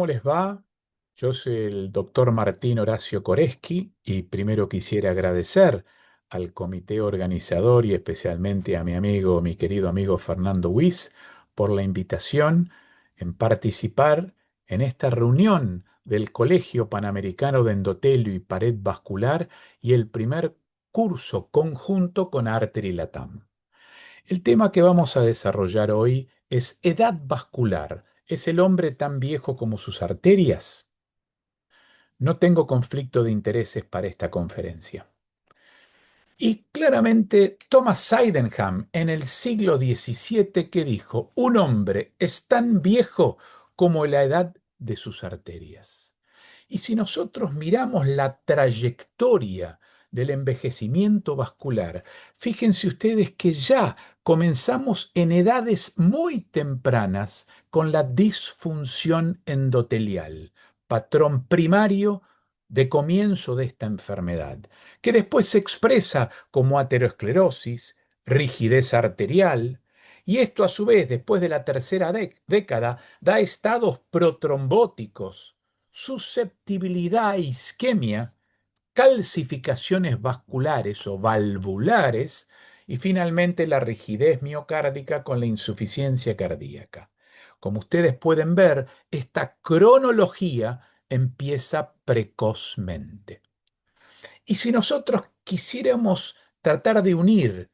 ¿cómo les va? Yo soy el doctor Martín Horacio Koreski y primero quisiera agradecer al comité organizador y especialmente a mi amigo, mi querido amigo Fernando Wyss, por la invitación en participar en esta reunión del Colegio Panamericano de Endotelio y Pared Vascular y el primer curso conjunto con Artery Latam. El tema que vamos a desarrollar hoy es edad vascular. ¿Es el hombre tan viejo como sus arterias? No tengo conflicto de intereses para esta conferencia. Y claramente Thomas Sydenham en el siglo XVII que dijo, un hombre es tan viejo como la edad de sus arterias. Y si nosotros miramos la trayectoria del envejecimiento vascular, fíjense ustedes que ya comenzamos en edades muy tempranas con la disfunción endotelial, patrón primario de comienzo de esta enfermedad, que después se expresa como aterosclerosis, rigidez arterial, y esto a su vez, después de la tercera década, da estados protrombóticos, susceptibilidad a isquemia, calcificaciones vasculares o valvulares y finalmente la rigidez miocárdica con la insuficiencia cardíaca. Como ustedes pueden ver, esta cronología empieza precozmente. Y si nosotros quisiéramos tratar de unir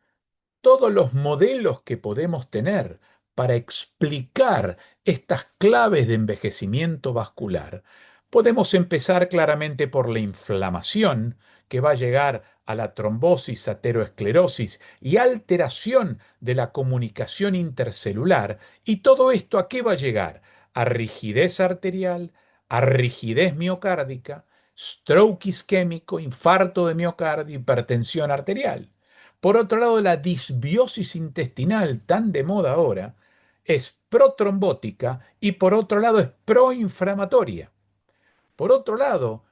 todos los modelos que podemos tener para explicar estas claves de envejecimiento vascular, podemos empezar claramente por la inflamación, que va a llegar a la trombosis, ateroesclerosis y alteración de la comunicación intercelular. ¿Y todo esto a qué va a llegar? A rigidez arterial, a rigidez miocárdica, stroke isquémico, infarto de miocardio, hipertensión arterial. Por otro lado, la disbiosis intestinal, tan de moda ahora, es protrombótica y por otro lado es proinflamatoria. Por otro lado,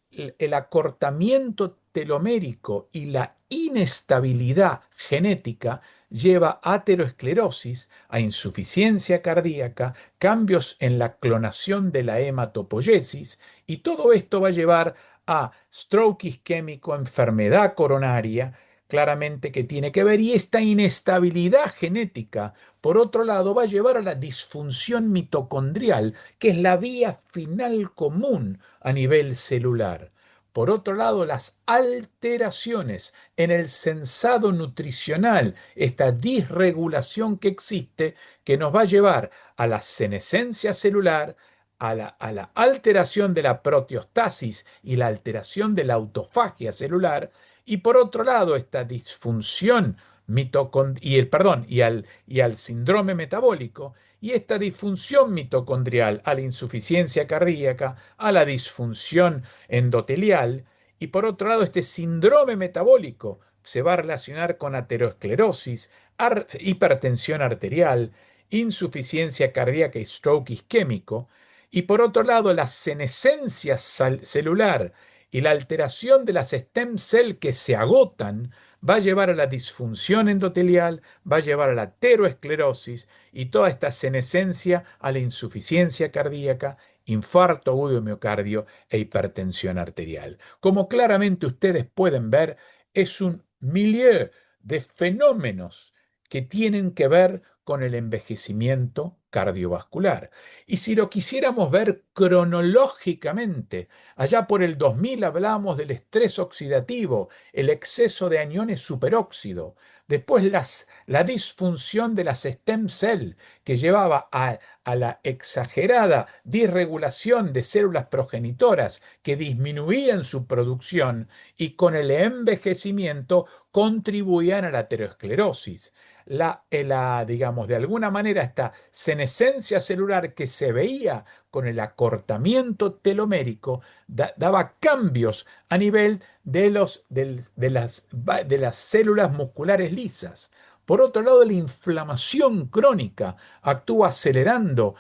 el acortamiento telomérico y la inestabilidad genética lleva a ateroesclerosis, a insuficiencia cardíaca, cambios en la clonación de la hematopoiesis, y todo esto va a llevar a stroke isquémico, enfermedad coronaria, claramente que tiene que ver, y esta inestabilidad genética, por otro lado, va a llevar a la disfunción mitocondrial, que es la vía final común a nivel celular. Por otro lado, las alteraciones en el sensado nutricional, esta disregulación que existe, que nos va a llevar a la senescencia celular, a la alteración de la proteostasis y la alteración de la autofagia celular, y por otro lado, esta disfunción y al síndrome metabólico, y esta disfunción mitocondrial, a la insuficiencia cardíaca, a la disfunción endotelial, y por otro lado este síndrome metabólico se va a relacionar con aterosclerosis, hipertensión arterial, insuficiencia cardíaca y stroke isquémico, y por otro lado la senescencia celular y la alteración de las stem cell que se agotan va a llevar a la disfunción endotelial, va a llevar a la ateroesclerosis y toda esta senescencia a la insuficiencia cardíaca, infarto agudo de miocardio e hipertensión arterial. Como claramente ustedes pueden ver, es un milieu de fenómenos que tienen que ver con el envejecimiento cardiovascular. Y si lo quisiéramos ver cronológicamente, allá por el 2000 hablamos del estrés oxidativo, el exceso de aniones superóxido, después la disfunción de las stem cell que llevaba a la exagerada disregulación de células progenitoras que disminuían su producción y con el envejecimiento contribuían a la aterosclerosis. Digamos, de alguna manera, esta senescencia celular que se veía con el acortamiento telomérico daba cambios a nivel de las células musculares lisas. Por otro lado, la inflamación crónica actúa acelerando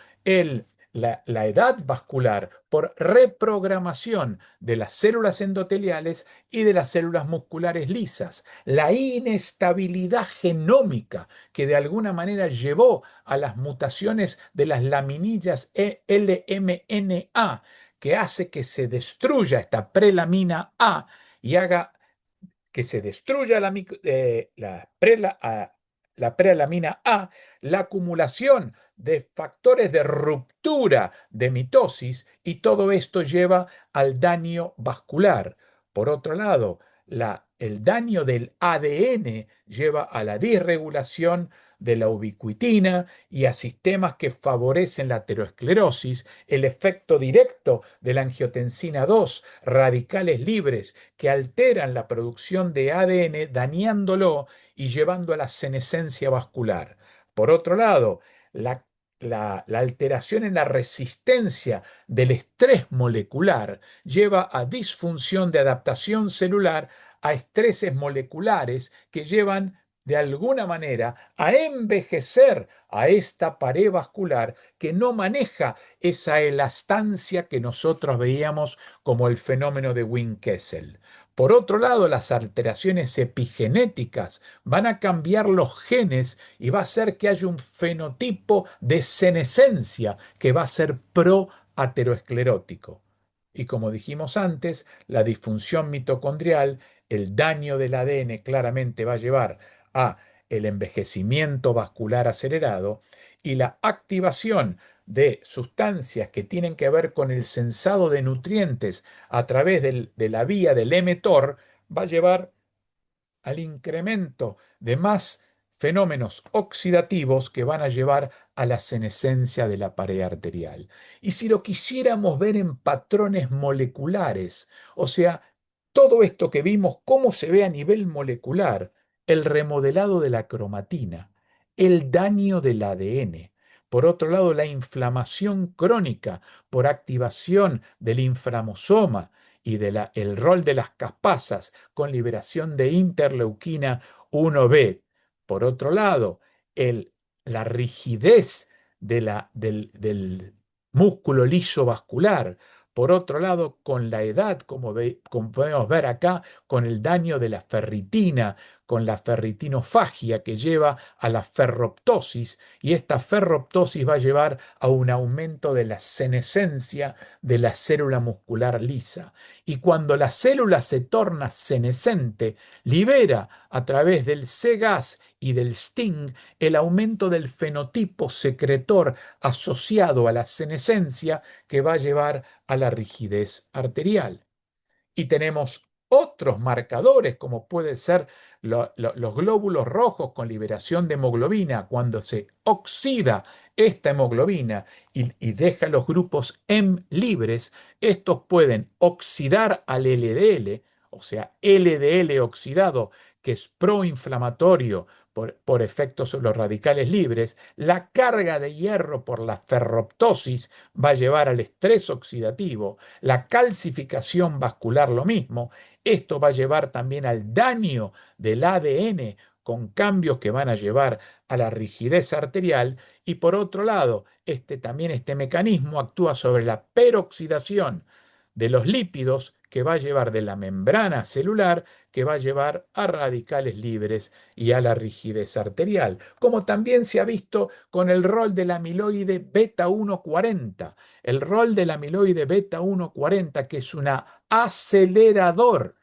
la edad vascular por reprogramación de las células endoteliales y de las células musculares lisas. La inestabilidad genómica que de alguna manera llevó a las mutaciones de las laminillas LMNA, que hace que se destruya esta prelamina A y haga que se destruya la prealamina A, la acumulación de factores de ruptura de mitosis y todo esto lleva al daño vascular. Por otro lado, el daño del ADN lleva a la disregulación de la ubiquitina y a sistemas que favorecen la aterosclerosis, el efecto directo de la angiotensina 2, radicales libres que alteran la producción de ADN, dañándolo y llevando a la senescencia vascular. Por otro lado, la, la alteración en la resistencia del estrés molecular lleva a disfunción de adaptación celular a estreses moleculares que llevan de alguna manera a envejecer a esta pared vascular que no maneja esa elastancia que nosotros veíamos como el fenómeno de Wink-Kessel. Por otro lado, las alteraciones epigenéticas van a cambiar los genes y va a hacer que haya un fenotipo de senescencia que va a ser proaterosclerótico. Y como dijimos antes, la disfunción mitocondrial, el daño del ADN claramente va a llevar a el envejecimiento vascular acelerado y la activación de sustancias que tienen que ver con el sensado de nutrientes a través de la vía del mTOR va a llevar al incremento de más fenómenos oxidativos que van a llevar a la senescencia de la pared arterial. Y si lo quisiéramos ver en patrones moleculares, o sea, todo esto que vimos, cómo se ve a nivel molecular, el remodelado de la cromatina, el daño del ADN. Por otro lado, la inflamación crónica por activación del inflamosoma y el rol de las caspasas con liberación de interleuquina 1B. Por otro lado, el, la rigidez del músculo liso vascular. Por otro lado, con la edad, como podemos ver acá, con el daño de la ferritina, con la ferritinofagia que lleva a la ferroptosis, y esta ferroptosis va a llevar a un aumento de la senescencia de la célula muscular lisa. Y cuando la célula se torna senescente, libera a través del C-gas y del STING el aumento del fenotipo secretor asociado a la senescencia que va a llevar a la rigidez arterial. Y tenemos otros marcadores, como puede ser los glóbulos rojos con liberación de hemoglobina. Cuando se oxida esta hemoglobina y deja los grupos M libres, estos pueden oxidar al LDL, o sea, LDL oxidado, que es proinflamatorio por efectos sobre los radicales libres. La carga de hierro por la ferroptosis va a llevar al estrés oxidativo, la calcificación vascular lo mismo. Esto va a llevar también al daño del ADN con cambios que van a llevar a la rigidez arterial y por otro lado, también este mecanismo actúa sobre la peroxidación de los lípidos que va a llevar de la membrana celular, que va a llevar a radicales libres y a la rigidez arterial, como también se ha visto con el rol del amiloide beta 1,40, el rol del amiloide beta 1,40, que es un acelerador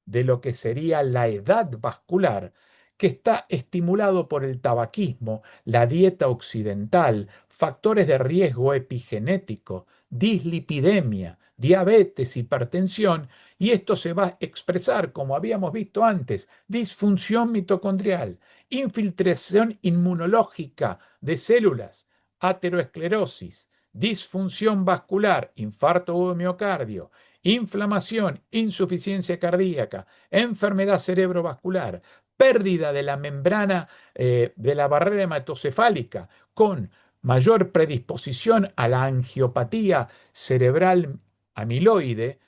de lo que sería la edad vascular, que está estimulado por el tabaquismo, la dieta occidental, factores de riesgo epigenético, dislipidemia, diabetes, hipertensión, y esto se va a expresar, como habíamos visto antes, disfunción mitocondrial, infiltración inmunológica de células, ateroesclerosis, disfunción vascular, infarto o miocardio, inflamación, insuficiencia cardíaca, enfermedad cerebrovascular, pérdida de la membrana de la barrera hematocefálica con mayor predisposición a la angiopatía cerebral amiloide,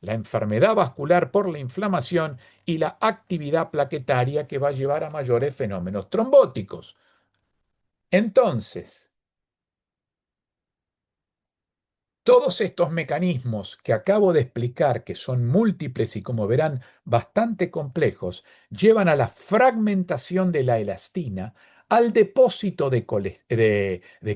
la enfermedad vascular por la inflamación y la actividad plaquetaria que va a llevar a mayores fenómenos trombóticos. Entonces, Todos estos mecanismos que acabo de explicar, que son múltiples y como verán bastante complejos, llevan a la fragmentación de la elastina, al depósito de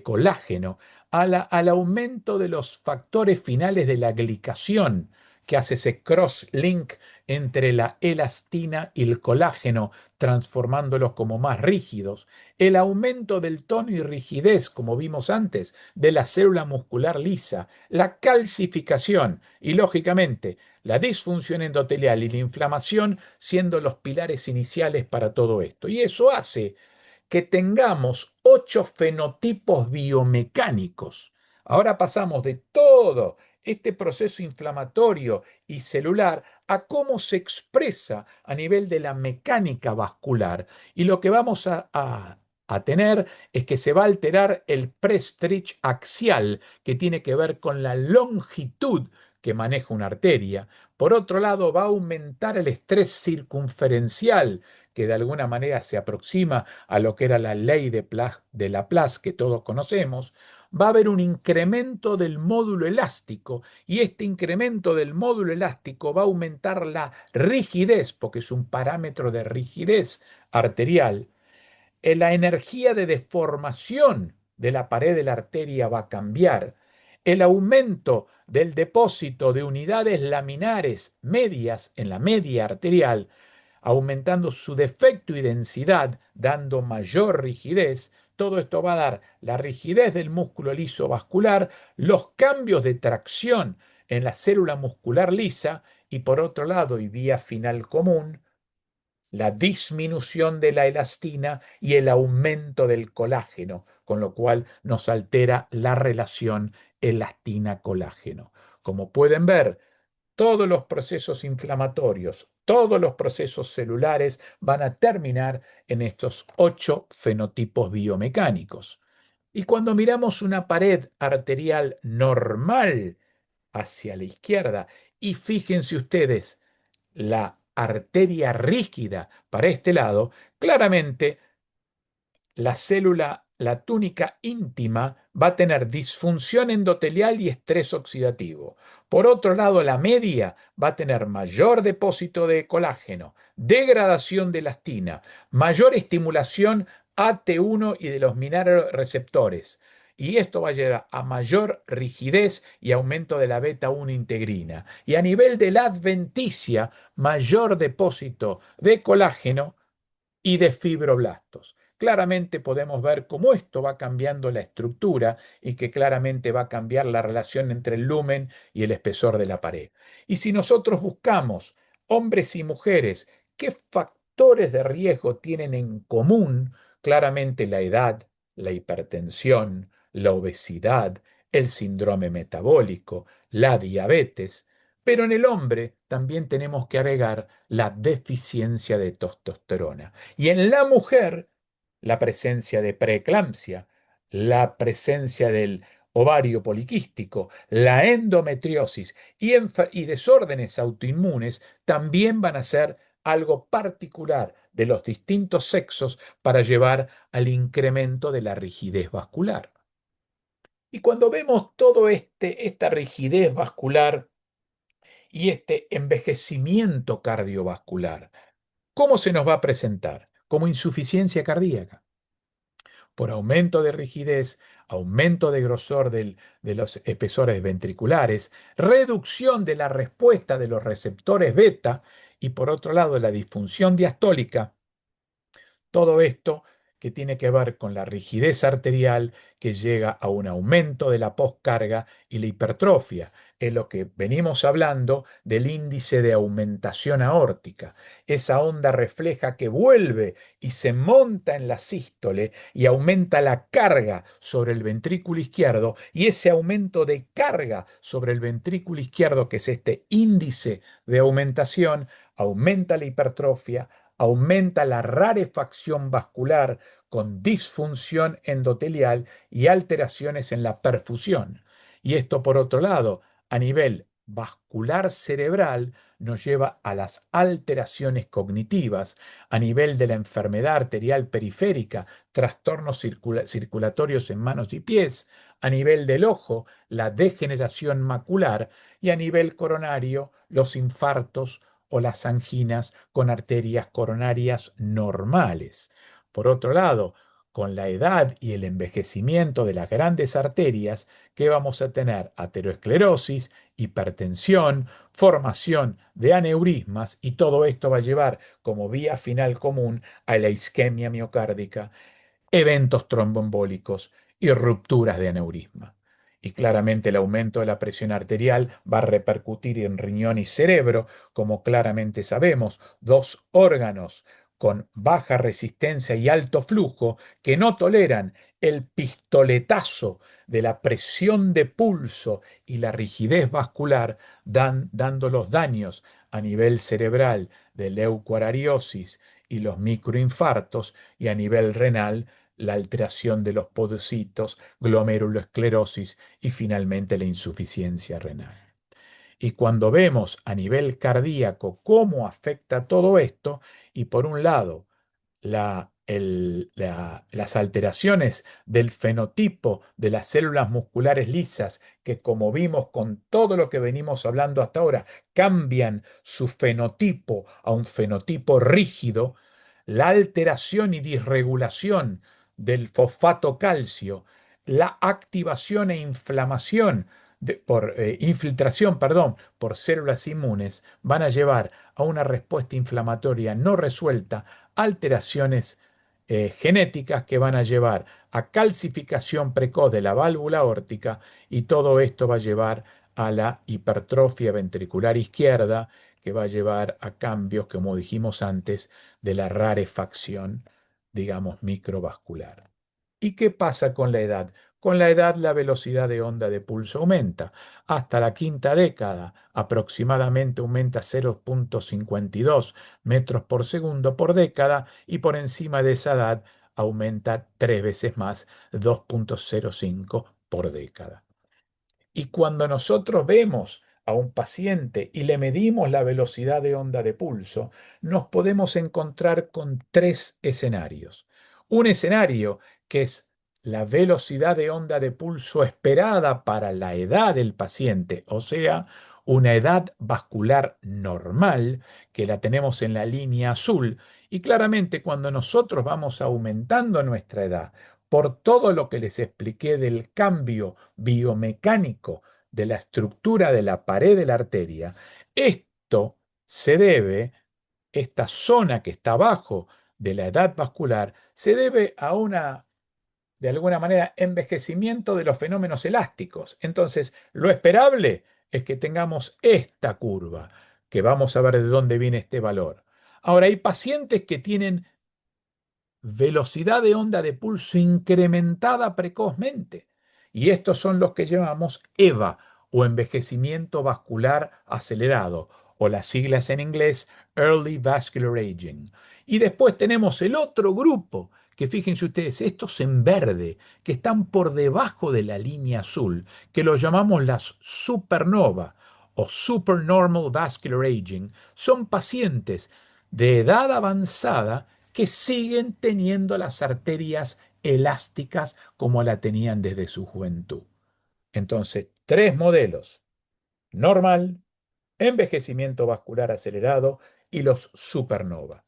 colágeno, al aumento de los factores finales de la glicación, que hace ese cross-link entre la elastina y el colágeno, transformándolos como más rígidos, el aumento del tono y rigidez, como vimos antes, de la célula muscular lisa, la calcificación y, lógicamente, la disfunción endotelial y la inflamación siendo los pilares iniciales para todo esto. Y eso hace que tengamos 8 fenotipos biomecánicos. Ahora pasamos de todo este proceso inflamatorio y celular a cómo se expresa a nivel de la mecánica vascular. Y lo que vamos a tener es que se va a alterar el prestrich axial, que tiene que ver con la longitud que maneja una arteria. Por otro lado, va a aumentar el estrés circunferencial, que de alguna manera se aproxima a lo que era la ley de Laplace que todos conocemos. Va a haber un incremento del módulo elástico y este incremento del módulo elástico va a aumentar la rigidez, porque es un parámetro de rigidez arterial. La energía de deformación de la pared de la arteria va a cambiar. El aumento del depósito de unidades laminares medias en la media arterial, aumentando su defecto y densidad, dando mayor rigidez. Todo esto va a dar la rigidez del músculo liso vascular, los cambios de tracción en la célula muscular lisa y, por otro lado, y vía final común, la disminución de la elastina y el aumento del colágeno, con lo cual nos altera la relación elastina-colágeno. Como pueden ver, todos los procesos inflamatorios, todos los procesos celulares van a terminar en estos 8 fenotipos biomecánicos. Y cuando miramos una pared arterial normal hacia la izquierda, y fíjense ustedes, la arteria rígida para este lado, claramente la célula, la túnica íntima, va a tener disfunción endotelial y estrés oxidativo. Por otro lado, la media va a tener mayor depósito de colágeno, degradación de elastina, mayor estimulación AT1 y de los mineraloreceptores. Y esto va a llevar a mayor rigidez y aumento de la beta 1 integrina. Y a nivel de la adventicia, mayor depósito de colágeno y de fibroblastos. Claramente podemos ver cómo esto va cambiando la estructura y que claramente va a cambiar la relación entre el lumen y el espesor de la pared. Y si nosotros buscamos hombres y mujeres, ¿qué factores de riesgo tienen en común? Claramente la edad, la hipertensión, la obesidad, el síndrome metabólico, la diabetes. Pero en el hombre también tenemos que agregar la deficiencia de testosterona. Y en la mujer, la presencia de preeclampsia, la presencia del ovario poliquístico, la endometriosis y desórdenes autoinmunes también van a ser algo particular de los distintos sexos para llevar al incremento de la rigidez vascular. Y cuando vemos todo esta rigidez vascular y este envejecimiento cardiovascular, ¿cómo se nos va a presentar? Como insuficiencia cardíaca, por aumento de rigidez, aumento de grosor de los espesores ventriculares, reducción de la respuesta de los receptores beta y por otro lado la disfunción diastólica. Todo esto que tiene que ver con la rigidez arterial que llega a un aumento de la poscarga y la hipertrofia. Es lo que venimos hablando del índice de aumentación aórtica. Esa onda refleja que vuelve y se monta en la sístole y aumenta la carga sobre el ventrículo izquierdo, y ese aumento de carga sobre el ventrículo izquierdo, que es este índice de aumentación, aumenta la hipertrofia, aumenta la rarefacción vascular con disfunción endotelial y alteraciones en la perfusión. Y esto, por otro lado, a nivel vascular cerebral nos lleva a las alteraciones cognitivas a nivel de la enfermedad arterial periférica, trastornos circulatorios en manos y pies, a nivel del ojo, la degeneración macular y a nivel coronario, los infartos o las anginas con arterias coronarias normales. Por otro lado, con la edad y el envejecimiento de las grandes arterias, ¿qué vamos a tener? Aterosclerosis, hipertensión, formación de aneurismas y todo esto va a llevar como vía final común a la isquemia miocárdica, eventos tromboembólicos y rupturas de aneurisma. Y claramente el aumento de la presión arterial va a repercutir en riñón y cerebro, como claramente sabemos, dos órganos con baja resistencia y alto flujo que no toleran el pistoletazo de la presión de pulso y la rigidez vascular, dando los daños a nivel cerebral de leucoariosis y los microinfartos y a nivel renal la alteración de los podocitos, glomerulosclerosis y finalmente la insuficiencia renal. Y cuando vemos a nivel cardíaco cómo afecta todo esto, y por un lado las alteraciones del fenotipo de las células musculares lisas, que como vimos con todo lo que venimos hablando hasta ahora, cambian su fenotipo a un fenotipo rígido, la alteración y disregulación del fosfato calcio, la activación e inflamación infiltración, perdón, por células inmunes van a llevar a una respuesta inflamatoria no resuelta, alteraciones genéticas que van a llevar a calcificación precoz de la válvula aórtica y todo esto va a llevar a la hipertrofia ventricular izquierda, que va a llevar a cambios, como dijimos antes, de la rarefacción, digamos, microvascular. ¿Y qué pasa con la edad? Con la edad la velocidad de onda de pulso aumenta. Hasta la quinta década aproximadamente aumenta 0,52 metros por segundo por década y por encima de esa edad aumenta tres veces más, 2,05 por década. Y cuando nosotros vemos a un paciente y le medimos la velocidad de onda de pulso, nos podemos encontrar con tres escenarios. Un escenario que es la velocidad de onda de pulso esperada para la edad del paciente, o sea, una edad vascular normal, que la tenemos en la línea azul, y claramente cuando nosotros vamos aumentando nuestra edad, por todo lo que les expliqué del cambio biomecánico de la estructura de la pared de la arteria, esto se debe, esta zona que está abajo de la edad vascular, se debe a una, de alguna manera, envejecimiento de los fenómenos elásticos. Entonces, lo esperable es que tengamos esta curva, que vamos a ver de dónde viene este valor. Ahora, hay pacientes que tienen velocidad de onda de pulso incrementada precozmente. Y estos son los que llamamos EVA o envejecimiento vascular acelerado, o las siglas en inglés Early Vascular Aging. Y después tenemos el otro grupo, que fíjense ustedes, estos en verde, que están por debajo de la línea azul, que los llamamos las supernova o Supernormal Vascular Aging, son pacientes de edad avanzada que siguen teniendo las arterias elásticas como la tenían desde su juventud. Entonces, tres modelos: normal, envejecimiento vascular acelerado y los supernova.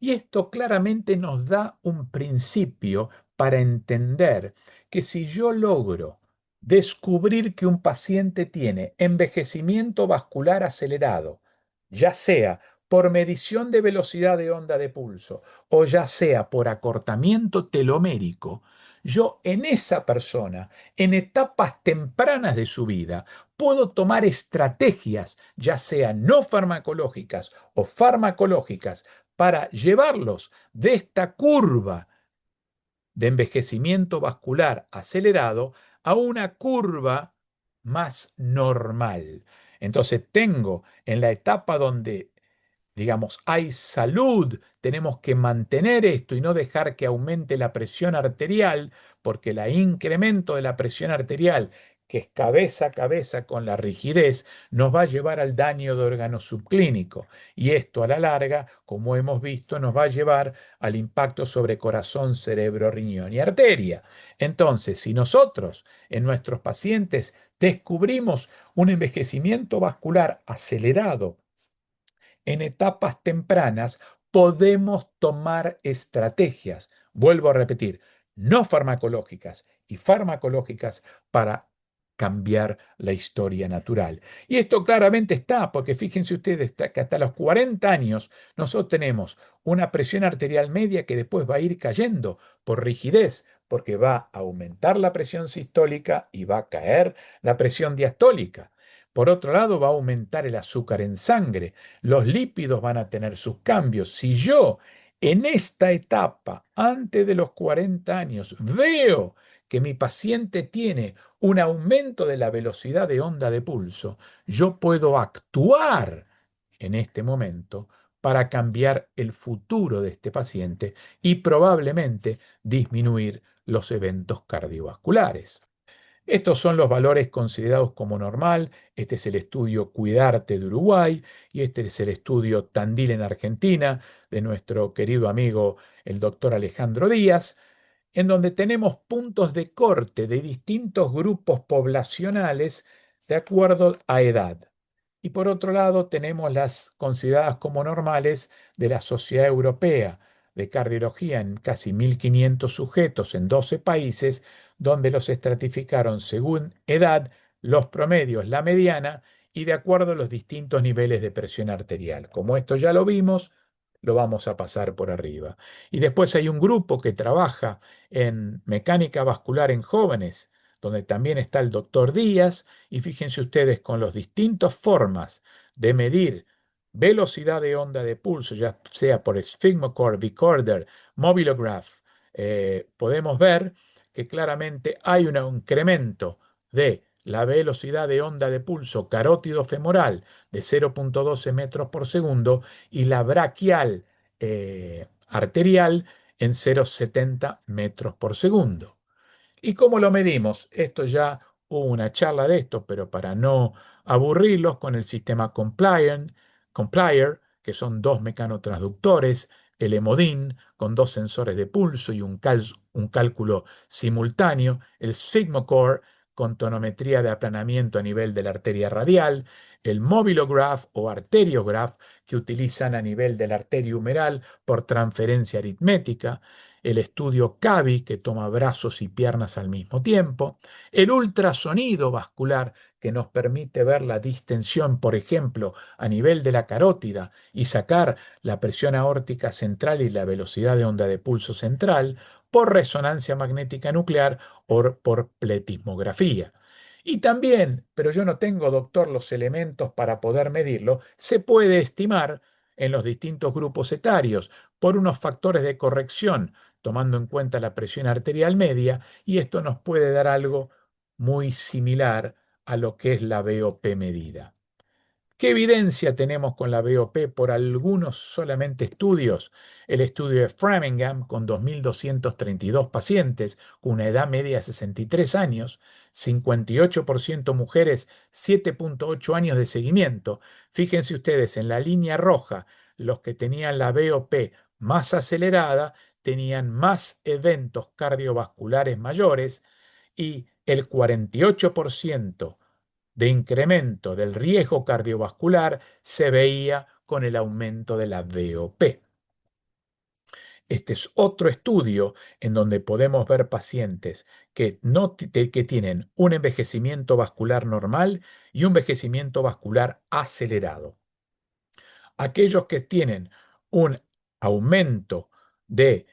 Y esto claramente nos da un principio para entender que si yo logro descubrir que un paciente tiene envejecimiento vascular acelerado, ya sea por medición de velocidad de onda de pulso o ya sea por acortamiento telomérico, yo en esa persona, en etapas tempranas de su vida, puedo tomar estrategias, ya sean no farmacológicas o farmacológicas, para llevarlos de esta curva de envejecimiento vascular acelerado a una curva más normal. Entonces tengo en la etapa donde, digamos, hay salud, tenemos que mantener esto y no dejar que aumente la presión arterial, porque el incremento de la presión arterial que es cabeza a cabeza con la rigidez, nos va a llevar al daño de órganos subclínicos. Y esto a la larga, como hemos visto, nos va a llevar al impacto sobre corazón, cerebro, riñón y arteria. Entonces, si nosotros en nuestros pacientes descubrimos un envejecimiento vascular acelerado en etapas tempranas, podemos tomar estrategias, vuelvo a repetir, no farmacológicas y farmacológicas para cambiar la historia natural. Y esto claramente está, porque fíjense ustedes que hasta los 40 años nosotros tenemos una presión arterial media que después va a ir cayendo por rigidez, porque va a aumentar la presión sistólica y va a caer la presión diastólica. Por otro lado, va a aumentar el azúcar en sangre, los lípidos van a tener sus cambios. Si yo en esta etapa, antes de los 40 años, veo que mi paciente tiene un aumento de la velocidad de onda de pulso, yo puedo actuar en este momento para cambiar el futuro de este paciente y probablemente disminuir los eventos cardiovasculares. Estos son los valores considerados como normal. Este es el estudio Cuidarte de Uruguay y este es el estudio Tandil en Argentina de nuestro querido amigo el doctor Alejandro Díaz, en donde tenemos puntos de corte de distintos grupos poblacionales de acuerdo a edad. Y por otro lado tenemos las consideradas como normales de la Sociedad Europea de Cardiología en casi 1.500 sujetos en 12 países, donde los estratificaron según edad, los promedios, la mediana y de acuerdo a los distintos niveles de presión arterial. Como esto ya lo vimos, lo vamos a pasar por arriba. Y después hay un grupo que trabaja en mecánica vascular en jóvenes, donde también está el doctor Díaz, y fíjense ustedes con las distintas formas de medir velocidad de onda de pulso, ya sea por Sphygmocord, Recorder, Mobilograph, podemos ver que claramente hay un incremento de la velocidad de onda de pulso carótido femoral de 0,12 metros por segundo y la braquial arterial en 0,70 metros por segundo. ¿Y cómo lo medimos? Esto ya hubo una charla de esto, pero para no aburrirlos con el sistema Complier, que son dos mecanotransductores, el Hemodin con dos sensores de pulso y un cálculo simultáneo, el Sigmocore con tonometría de aplanamiento a nivel de la arteria radial, el Mobilograph o Arteriograph que utilizan a nivel de la arteria humeral por transferencia aritmética, el estudio CAVI, que toma brazos y piernas al mismo tiempo, el ultrasonido vascular, que nos permite ver la distensión, por ejemplo, a nivel de la carótida y sacar la presión aórtica central y la velocidad de onda de pulso central, por resonancia magnética nuclear o por pletismografía. Y también, pero yo no tengo, doctor, los elementos para poder medirlo, se puede estimar en los distintos grupos etarios por unos factores de corrección tomando en cuenta la presión arterial media, y esto nos puede dar algo muy similar a lo que es la BOP medida. ¿Qué evidencia tenemos con la BOP por algunos solamente estudios? El estudio de Framingham con 2.232 pacientes con una edad media de 63 años, 58% mujeres, 7,8 años de seguimiento. Fíjense ustedes, en la línea roja, los que tenían la BOP más acelerada tenían más eventos cardiovasculares mayores y el 48% de incremento del riesgo cardiovascular se veía con el aumento de la VOP. Este es otro estudio en donde podemos ver pacientes que, que tienen un envejecimiento vascular normal y un envejecimiento vascular acelerado. Aquellos que tienen un aumento de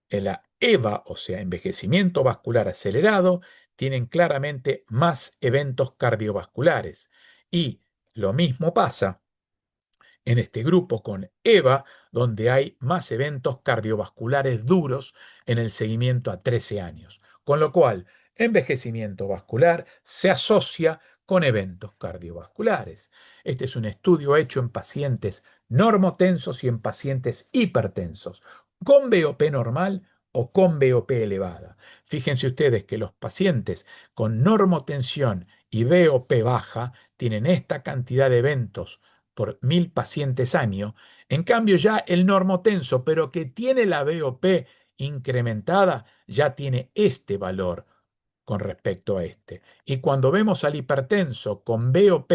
la EVA, o sea, envejecimiento vascular acelerado, tienen claramente más eventos cardiovasculares. Y lo mismo pasa en este grupo con EVA, donde hay más eventos cardiovasculares duros en el seguimiento a 13 años. Con lo cual, envejecimiento vascular se asocia con eventos cardiovasculares. Este es un estudio hecho en pacientes normotensos y en pacientes hipertensos, con BOP normal o con VOP elevada. Fíjense ustedes que los pacientes con normotensión y VOP baja tienen esta cantidad de eventos por 1000 pacientes año. En cambio, ya el normotenso, pero que tiene la VOP incrementada, ya tiene este valor con respecto a este. Y cuando vemos al hipertenso con VOP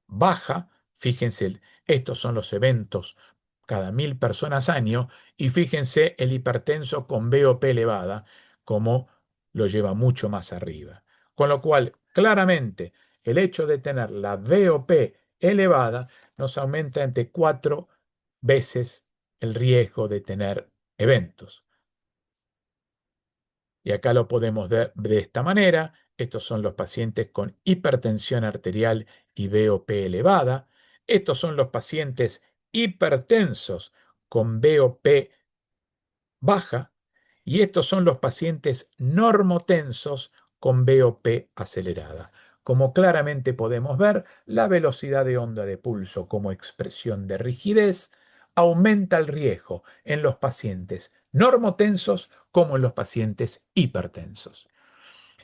baja, fíjense, estos son los eventos cada 1000 personas año, y fíjense el hipertenso con VOP elevada, como lo lleva mucho más arriba. Con lo cual, claramente, el hecho de tener la VOP elevada nos aumenta entre 4 veces el riesgo de tener eventos. Y acá lo podemos ver de esta manera. Estos son los pacientes con hipertensión arterial y VOP elevada. Estos son los pacientes hipertensos con VOP baja. Y estos son los pacientes normotensos con VOP acelerada. Como claramente podemos ver, la velocidad de onda de pulso como expresión de rigidez aumenta el riesgo en los pacientes normotensos como en los pacientes hipertensos.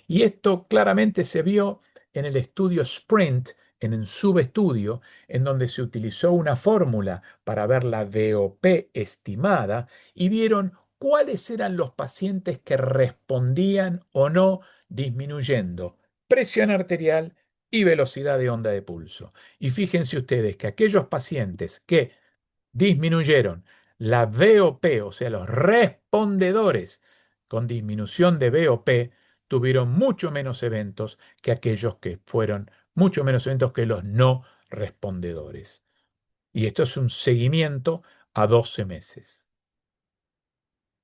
Y esto claramente se vio en el estudio SPRINT, en el subestudio, en donde se utilizó una fórmula para ver la VOP estimada y vieron cuáles eran los pacientes que respondían o no disminuyendo presión arterial y velocidad de onda de pulso. Y fíjense ustedes que aquellos pacientes que disminuyeron la VOP, o sea, los respondedores con disminución de VOP, tuvieron mucho menos eventos que aquellos que fueron mucho menos eventos que los no respondedores. Y esto es un seguimiento a 12 meses.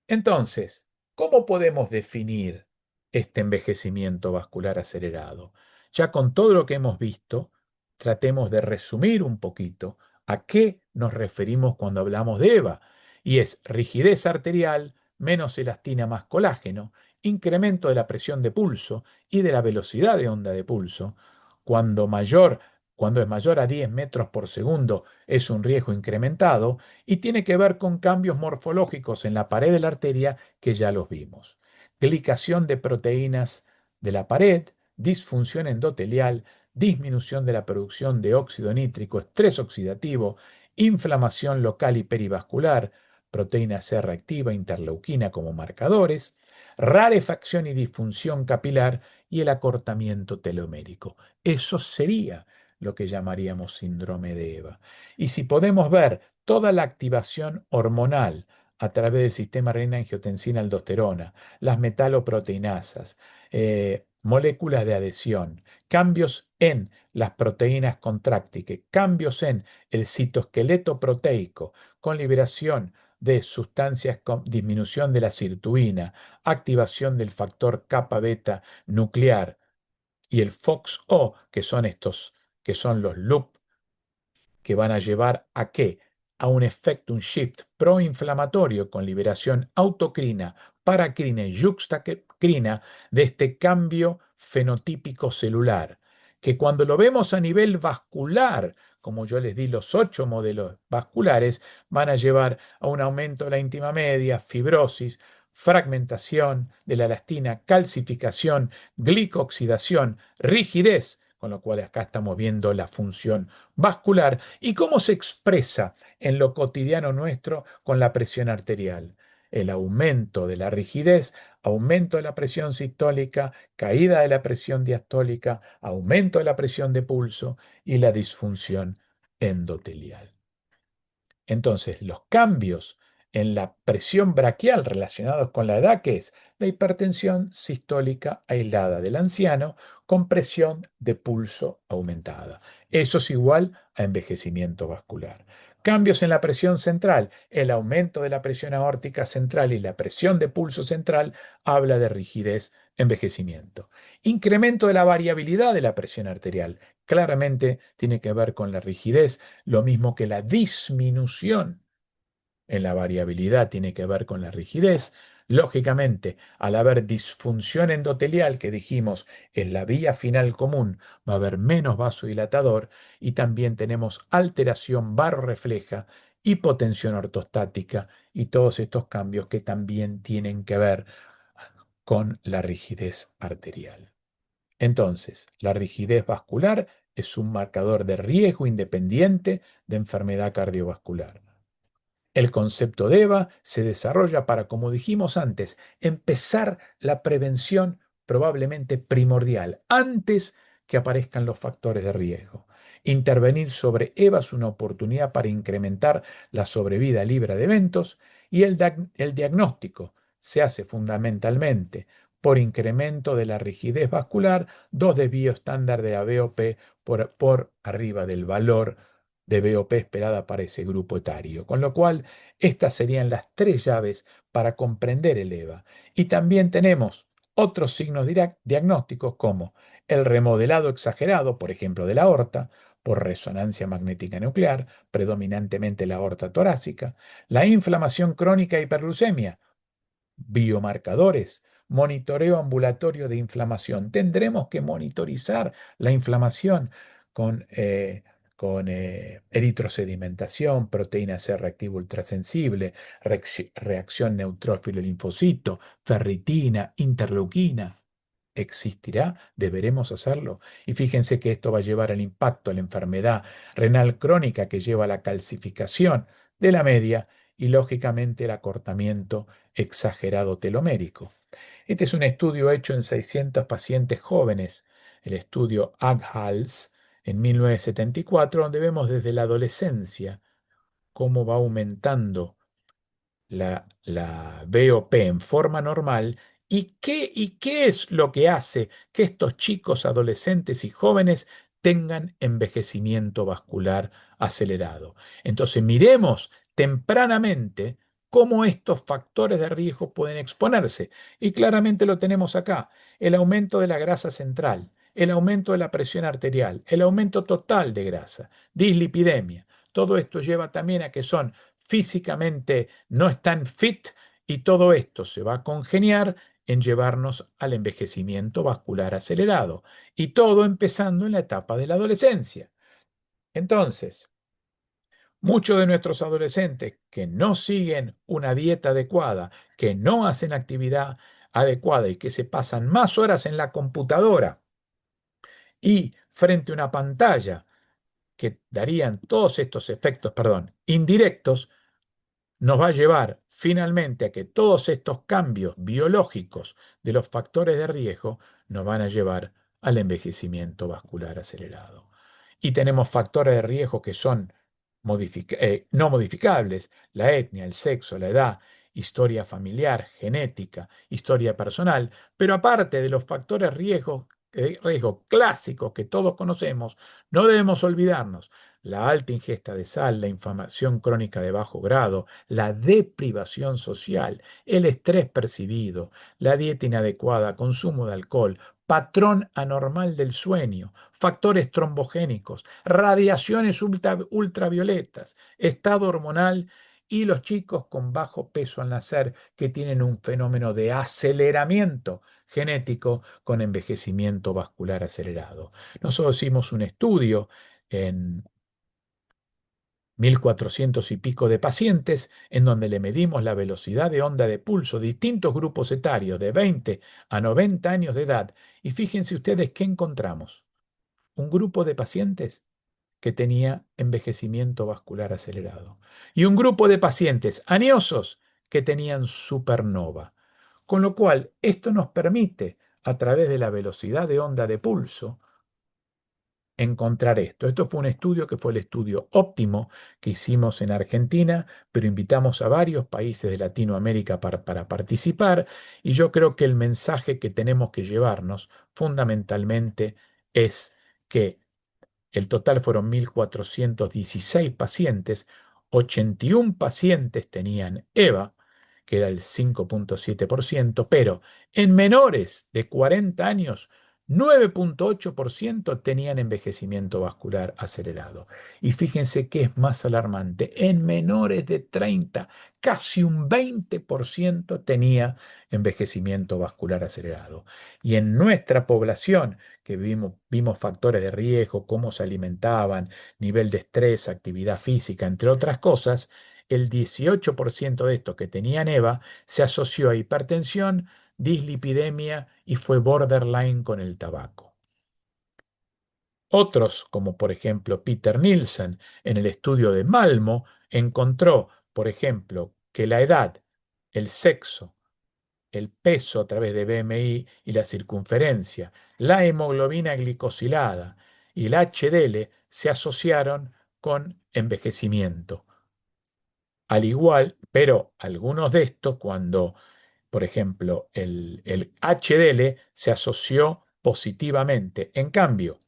Entonces, ¿cómo podemos definir este envejecimiento vascular acelerado? Ya con todo lo que hemos visto, tratemos de resumir un poquito a qué nos referimos cuando hablamos de EVA. Y es rigidez arterial, menos elastina más colágeno, incremento de la presión de pulso y de la velocidad de onda de pulso. Cuando mayor, cuando es mayor a 10 metros por segundo, es un riesgo incrementado y tiene que ver con cambios morfológicos en la pared de la arteria que ya los vimos. Glicación de proteínas de la pared, disfunción endotelial, disminución de la producción de óxido nítrico, estrés oxidativo, inflamación local y perivascular, proteína C reactiva, interleuquina como marcadores, rarefacción y disfunción capilar y el acortamiento telomérico. Eso sería lo que llamaríamos síndrome de EVA. Y si podemos ver toda la activación hormonal a través del sistema renina-angiotensina-aldosterona, las metaloproteinasas, moléculas de adhesión, cambios en las proteínas contrácticas, cambios en el citoesqueleto proteico con liberación de sustancias con disminución de la sirtuina, activación del factor kappa beta nuclear y el FOXO, que son estos, que son los loop que van a llevar a qué? A un efecto, un shift proinflamatorio con liberación autocrina, paracrina y yuxtacrina de este cambio fenotípico celular, que cuando lo vemos a nivel vascular, como yo les di los 8 modelos vasculares, van a llevar a un aumento de la íntima media, fibrosis, fragmentación de la elastina, calcificación, glicoxidación, rigidez, con lo cual acá estamos viendo la función vascular y cómo se expresa en lo cotidiano nuestro con la presión arterial. El aumento de la rigidez, aumento de la presión sistólica, caída de la presión diastólica, aumento de la presión de pulso y la disfunción endotelial. Entonces, los cambios en la presión braquial relacionados con la edad, que es la hipertensión sistólica aislada del anciano con presión de pulso aumentada. Eso es igual a envejecimiento vascular. Cambios en la presión central, el aumento de la presión aórtica central y la presión de pulso central habla de rigidez, envejecimiento. Incremento de la variabilidad de la presión arterial, claramente tiene que ver con la rigidez, lo mismo que la disminución en la variabilidad tiene que ver con la rigidez. Lógicamente, al haber disfunción endotelial, que dijimos es la vía final común, va a haber menos vasodilatador y también tenemos alteración barorrefleja hipotensión ortostática y todos estos cambios que también tienen que ver con la rigidez arterial. Entonces, la rigidez vascular es un marcador de riesgo independiente de enfermedad cardiovascular. El concepto de EVA se desarrolla para, como dijimos antes, empezar la prevención probablemente primordial, antes que aparezcan los factores de riesgo. Intervenir sobre EVA es una oportunidad para incrementar la sobrevida libre de eventos y el diagnóstico se hace fundamentalmente por incremento de la rigidez vascular, dos desvíos estándar de ABOP por arriba del valor de BOP esperada para ese grupo etario. Con lo cual, estas serían las tres llaves para comprender el EVA. Y también tenemos otros signos diagnósticos como el remodelado exagerado, por ejemplo, de la aorta, por resonancia magnética nuclear, predominantemente la aorta torácica, la inflamación crónica e hiperglucemia, biomarcadores, monitoreo ambulatorio de inflamación. Tendremos que monitorizar la inflamación con, eritrosedimentación, proteína C reactiva ultrasensible, reacción neutrófilo linfocito, ferritina, interleuquina. ¿Existirá? Deberemos hacerlo. Y fíjense que esto va a llevar al impacto a la enfermedad renal crónica que lleva a la calcificación de la media y lógicamente el acortamiento exagerado telomérico. Este es un estudio hecho en 600 pacientes jóvenes, el estudio AGHALS en 1974, donde vemos desde la adolescencia cómo va aumentando la BOP en forma normal y qué es lo que hace que estos chicos, adolescentes y jóvenes tengan envejecimiento vascular acelerado. Entonces miremos tempranamente cómo estos factores de riesgo pueden exponerse. Y claramente lo tenemos acá, el aumento de la grasa central, el aumento de la presión arterial, el aumento total de grasa, dislipidemia. Todo esto lleva también a que son físicamente no están fit y todo esto se va a congeniar en llevarnos al envejecimiento vascular acelerado y todo empezando en la etapa de la adolescencia. Entonces, muchos de nuestros adolescentes que no siguen una dieta adecuada, que no hacen actividad adecuada y que se pasan más horas en la computadora y frente a una pantalla que darían todos estos efectos, perdón, indirectos, nos va a llevar finalmente a que todos estos cambios biológicos de los factores de riesgo nos van a llevar al envejecimiento vascular acelerado. Y tenemos factores de riesgo que son no modificables: la etnia, el sexo, la edad, historia familiar, genética, historia personal, pero aparte de los factores riesgo clásicos que todos conocemos, no debemos olvidarnos la alta ingesta de sal, la inflamación crónica de bajo grado, la deprivación social, el estrés percibido, la dieta inadecuada, consumo de alcohol, patrón anormal del sueño, factores trombogénicos, radiaciones ultravioletas, estado hormonal y los chicos con bajo peso al nacer que tienen un fenómeno de aceleramiento genético con envejecimiento vascular acelerado. Nosotros hicimos un estudio en 1.400 y pico de pacientes, en donde le medimos la velocidad de onda de pulso de distintos grupos etarios de 20 a 90 años de edad. Y fíjense ustedes qué encontramos. Un grupo de pacientes que tenía envejecimiento vascular acelerado y un grupo de pacientes añosos que tenían supernova. Con lo cual, esto nos permite, a través de la velocidad de onda de pulso, encontrar esto. Esto fue un estudio que fue el estudio óptimo que hicimos en Argentina, pero invitamos a varios países de Latinoamérica para participar y yo creo que el mensaje que tenemos que llevarnos fundamentalmente es que el total fueron 1.416 pacientes, 81 pacientes tenían EVA, que era el 5,7%, pero en menores de 40 años 9,8% tenían envejecimiento vascular acelerado. Y fíjense que es más alarmante, en menores de 30, casi un 20% tenía envejecimiento vascular acelerado. Y en nuestra población, que vimos factores de riesgo, cómo se alimentaban, nivel de estrés, actividad física, entre otras cosas, el 18% de estos que tenían EVA se asoció a hipertensión, dislipidemia y fue borderline con el tabaco. Otros, como por ejemplo Peter Nielsen, en el estudio de Malmo, encontró, por ejemplo, que la edad, el sexo, el peso a través de BMI y la circunferencia, la hemoglobina glicosilada y el HDL se asociaron con envejecimiento. Al igual, pero algunos de estos, cuando, por ejemplo, el HDL se asoció positivamente. En cambio,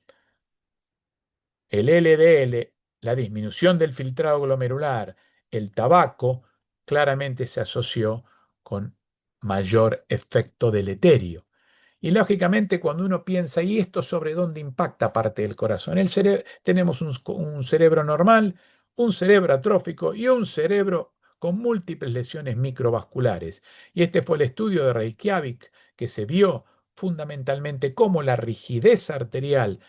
el LDL, la disminución del filtrado glomerular, el tabaco, claramente se asoció con mayor efecto deleterio. Y lógicamente cuando uno piensa, ¿y esto sobre dónde impacta parte del corazón? Tenemos un cerebro normal, un cerebro atrófico y un cerebro con múltiples lesiones microvasculares. Y este fue el estudio de Reykjavik que se vio fundamentalmente cómo la rigidez arterial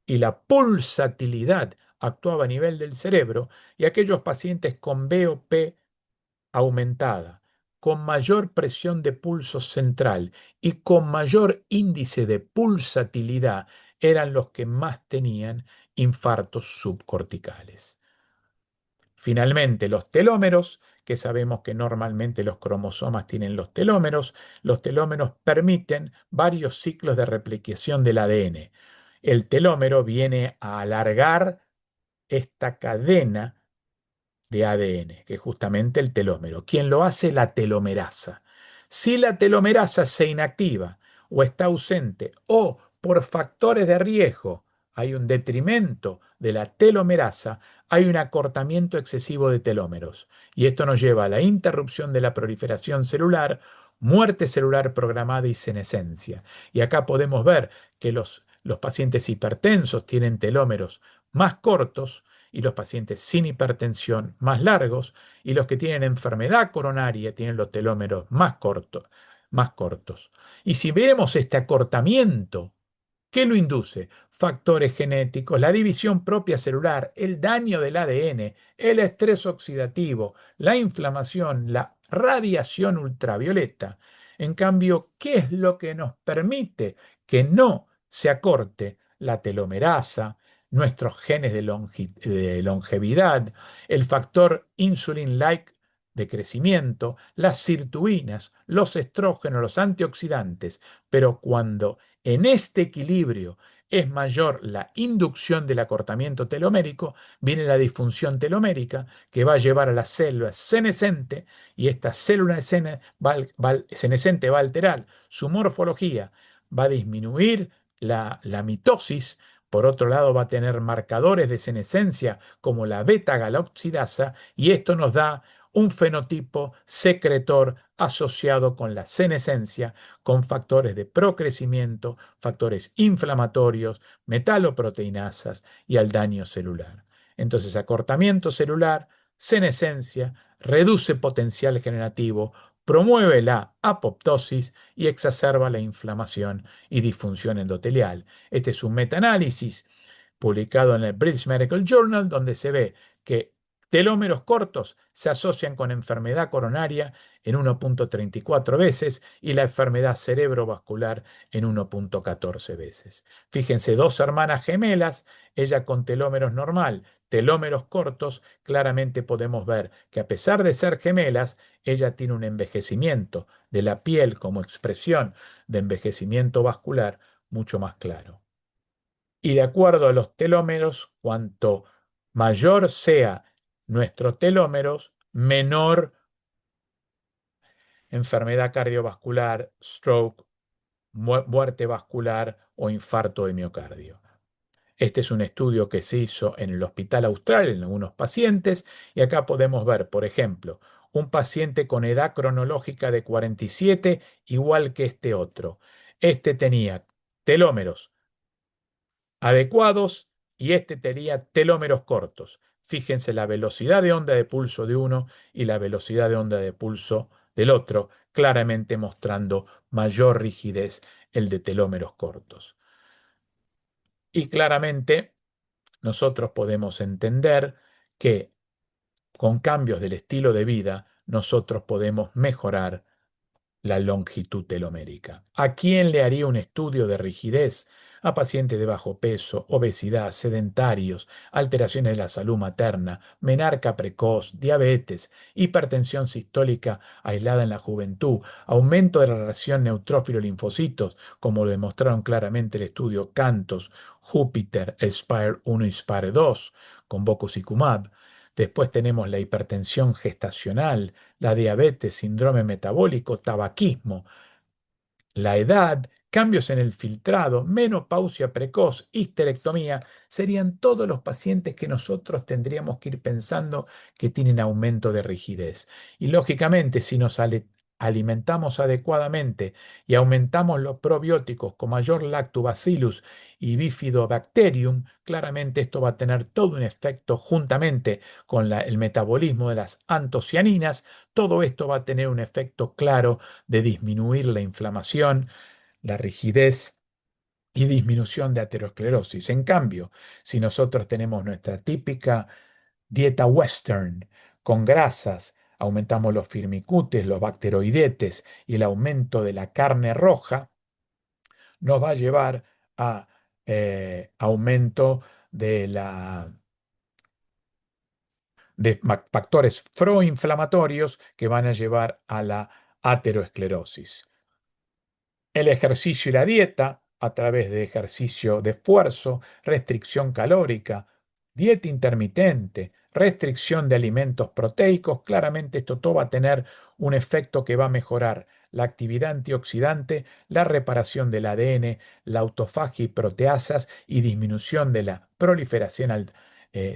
y la pulsatilidad actuaba a nivel del cerebro y aquellos pacientes con BOP aumentada, con mayor presión de pulso central y con mayor índice de pulsatilidad eran los que más tenían infartos subcorticales. Finalmente, los telómeros, que sabemos que normalmente los cromosomas tienen los telómeros permiten varios ciclos de replicación del ADN. El telómero viene a alargar esta cadena de ADN, que es justamente el telómero. ¿Quién lo hace? La telomerasa. Si la telomerasa se inactiva o está ausente o por factores de riesgo hay un detrimento de la telomerasa, hay un acortamiento excesivo de telómeros. Y esto nos lleva a la interrupción de la proliferación celular, muerte celular programada y senescencia. Y acá podemos ver que los pacientes hipertensos tienen telómeros más cortos y los pacientes sin hipertensión más largos, y los que tienen enfermedad coronaria tienen los telómeros más cortos, más cortos. Y si vemos este acortamiento, ¿qué lo induce? Factores genéticos, la división propia celular, el daño del ADN, el estrés oxidativo, la inflamación, la radiación ultravioleta. En cambio, ¿qué es lo que nos permite que no se acorte la telomerasa, nuestros genes de longevidad, el factor insulin-like de crecimiento, las sirtuinas, los estrógenos, los antioxidantes? Pero cuando en este equilibrio es mayor la inducción del acortamiento telomérico, viene la disfunción telomérica que va a llevar a la célula senescente y esta célula senescente va a alterar su morfología, va a disminuir la mitosis. Por otro lado, va a tener marcadores de senescencia como la beta-galoxidasa y esto nos da un fenotipo secretor asociado con la senescencia, con factores de procrecimiento, factores inflamatorios, metaloproteinasas y al daño celular. Entonces, acortamiento celular, senescencia, reduce potencial generativo, promueve la apoptosis y exacerba la inflamación y disfunción endotelial. Este es un metaanálisis publicado en el British Medical Journal donde se ve que telómeros cortos se asocian con enfermedad coronaria en 1,34 veces y la enfermedad cerebrovascular en 1,14 veces. Fíjense, dos hermanas gemelas, ella con telómeros normal, telómeros cortos, claramente podemos ver que a pesar de ser gemelas, ella tiene un envejecimiento de la piel como expresión de envejecimiento vascular mucho más claro. Y de acuerdo a los telómeros, cuanto mayor sea nuestros telómeros, menor enfermedad cardiovascular, stroke, muerte vascular o infarto de miocardio. Este es un estudio que se hizo en el Hospital Austral en algunos pacientes y acá podemos ver, por ejemplo, un paciente con edad cronológica de 47 igual que este otro. Este tenía telómeros adecuados y este tenía telómeros cortos. Fíjense la velocidad de onda de pulso de uno y la velocidad de onda de pulso del otro, claramente mostrando mayor rigidez el de telómeros cortos. Y claramente nosotros podemos entender que con cambios del estilo de vida nosotros podemos mejorar la longitud telomérica. ¿A quién le haría un estudio de rigidez? A pacientes de bajo peso, obesidad, sedentarios, alteraciones de la salud materna, menarca precoz, diabetes, hipertensión sistólica aislada en la juventud, aumento de la relación neutrófilo-linfocitos, como lo demostraron claramente el estudio Cantos, Júpiter, Spire 1 y Spire 2, con Bocusicumab. Después tenemos la hipertensión gestacional, la diabetes, síndrome metabólico, tabaquismo, la edad, cambios en el filtrado, menopausia precoz, histerectomía, serían todos los pacientes que nosotros tendríamos que ir pensando que tienen aumento de rigidez. Y lógicamente, si nos alimentamos adecuadamente y aumentamos los probióticos con mayor lactobacillus y bifidobacterium, claramente esto va a tener todo un efecto juntamente con el metabolismo de las antocianinas. Todo esto va a tener un efecto claro de disminuir la inflamación, la rigidez y disminución de aterosclerosis. En cambio, si nosotros tenemos nuestra típica dieta western con grasas, aumentamos los firmicutes, los bacteroidetes y el aumento de la carne roja, nos va a llevar a aumento de factores proinflamatorios que van a llevar a la aterosclerosis. El ejercicio y la dieta, a través de ejercicio de esfuerzo, restricción calórica, dieta intermitente, restricción de alimentos proteicos, claramente esto todo va a tener un efecto que va a mejorar la actividad antioxidante, la reparación del ADN, la autofagia y proteasas y disminución de la proliferación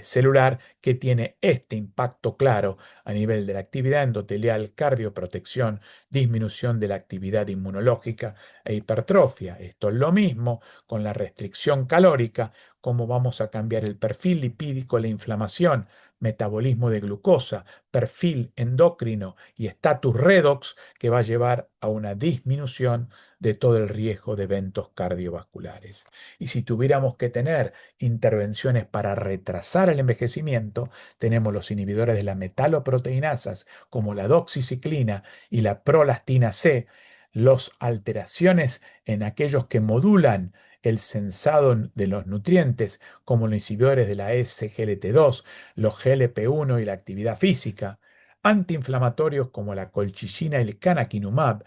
celular que tiene este impacto claro a nivel de la actividad endotelial, cardioprotección, disminución de la actividad inmunológica e hipertrofia. Esto es lo mismo con la restricción calórica, cómo vamos a cambiar el perfil lipídico, la inflamación, metabolismo de glucosa, perfil endocrino y status redox que va a llevar a una disminución de todo el riesgo de eventos cardiovasculares. Y si tuviéramos que tener intervenciones para retrasar el envejecimiento, tenemos los inhibidores de las metaloproteinasas como la doxiciclina y la prolastina C, las alteraciones en aquellos que modulan el sensado de los nutrientes, como los inhibidores de la SGLT2, los GLP-1 y la actividad física, antiinflamatorios como la colchicina y el canakinumab,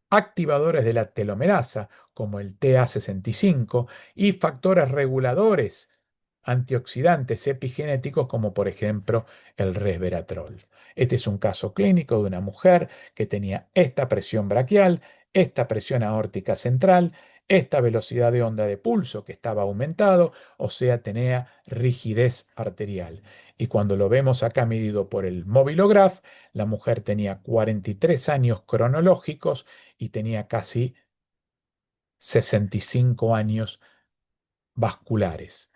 activadores de la telomerasa como el TA65 y factores reguladores antioxidantes epigenéticos como por ejemplo el resveratrol. Este es un caso clínico de una mujer que tenía esta presión braquial, esta presión aórtica central, esta velocidad de onda de pulso que estaba aumentado, o sea, tenía rigidez arterial. Y cuando lo vemos acá medido por el Mobilograph, la mujer tenía 43 años cronológicos y tenía casi 65 años vasculares.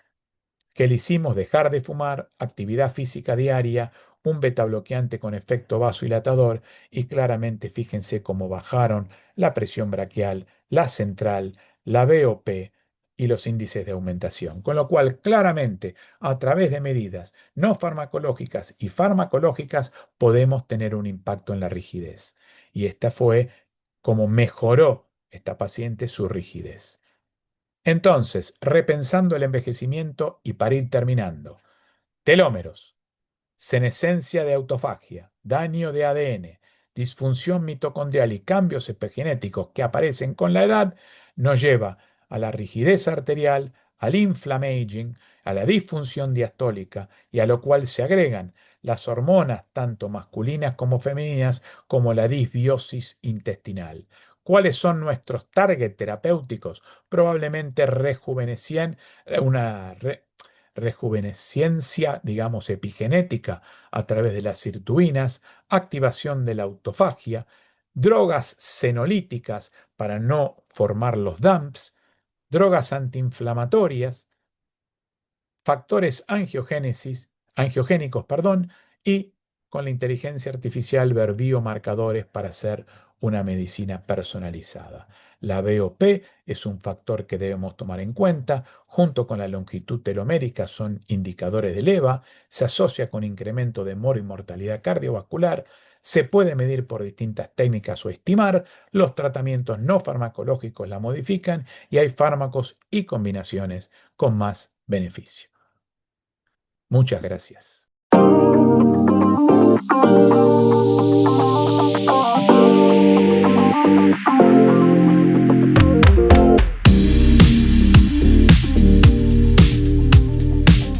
¿Qué le hicimos? Dejar de fumar, actividad física diaria, un beta bloqueante con efecto vasodilatador y claramente fíjense cómo bajaron la presión braquial, la central, la BOP y los índices de aumentación. Con lo cual, claramente, a través de medidas no farmacológicas y farmacológicas podemos tener un impacto en la rigidez. Y esta fue como mejoró esta paciente su rigidez. Entonces, repensando el envejecimiento y para ir terminando, telómeros, senescencia de autofagia, daño de ADN, disfunción mitocondrial y cambios epigenéticos que aparecen con la edad, nos lleva a la rigidez arterial, al inflammaging, a la disfunción diastólica y a lo cual se agregan las hormonas tanto masculinas como femeninas como la disbiosis intestinal. ¿Cuáles son nuestros target terapéuticos? Probablemente una rejuvenescencia, digamos, epigenética a través de las sirtuinas, activación de la autofagia, drogas senolíticas para no formar los DAMPs, drogas antiinflamatorias, factores angiogénicos, perdón, y con la inteligencia artificial ver biomarcadores para hacer una medicina personalizada. La BOP es un factor que debemos tomar en cuenta, junto con la longitud telomérica son indicadores del EVA, se asocia con incremento de mortalidad cardiovascular, se puede medir por distintas técnicas o estimar, los tratamientos no farmacológicos la modifican y hay fármacos y combinaciones con más beneficio. Muchas gracias.